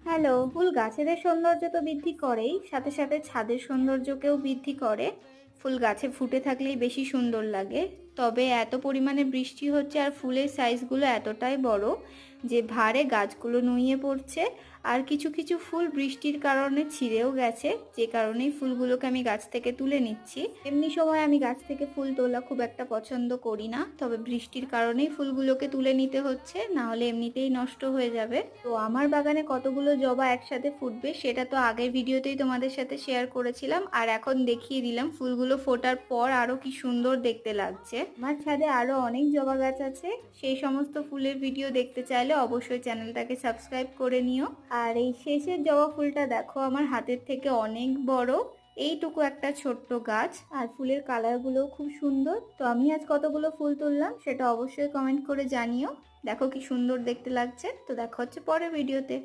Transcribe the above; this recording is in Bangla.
হ্যালো, ফুল গাছেদের সৌন্দর্য তো বৃদ্ধি করেই, সাথে সাথে ছাদের সৌন্দর্যকেও বৃদ্ধি করে। ফুল গাছে ফুটে থাকলেই বেশি সুন্দর লাগে। তবে এত পরিমাণে বৃষ্টি হচ্ছে আর ফুলের সাইজগুলো এতটাই বড় যে ভারে গাছগুলো নুয়ে পড়ছে। আর কিছু কিছু ফুল বৃষ্টির কারণে ছিঁড়েও গেছে, যে কারণেই ফুলগুলোকে আমি গাছ থেকে তুলে নিচ্ছি। এমনি সময় আমি গাছ থেকে ফুল তোলা খুব একটা পছন্দ করি না, তবে বৃষ্টির কারণেই ফুলগুলোকে তুলে নিতে হচ্ছে, না হলে এমনিতেই নষ্ট হয়ে যাবে। তো আমার বাগানে কতগুলো জবা একসাথে ফুটবে সেটা তো আগের ভিডিওতেই তোমাদের সাথে শেয়ার করেছিলাম, আর এখন দেখিয়ে দিলাম ফুলগুলো ফোটার পর আরো কি সুন্দর দেখতে লাগছে। আমার ছাদে আরো অনেক জবা গাছ আছে, সেই সমস্ত ফুলের ভিডিও দেখতে চাইলে অবশ্যই চ্যানেলটাকে সাবস্ক্রাইব করে নিও। আর এই শেষের জবা ফুলটা দেখো, আমার হাতের থেকে অনেক বড়, এইটুকু একটা ছোট্ট গাছ, আর ফুলের কালারগুলোও খুব সুন্দর। তো আমি আজ কতগুলো ফুল তুললাম সেটা অবশ্যই কমেন্ট করে জানিও। দেখো কি সুন্দর দেখতে লাগছে। তো দেখা হচ্ছে পরের ভিডিওতে।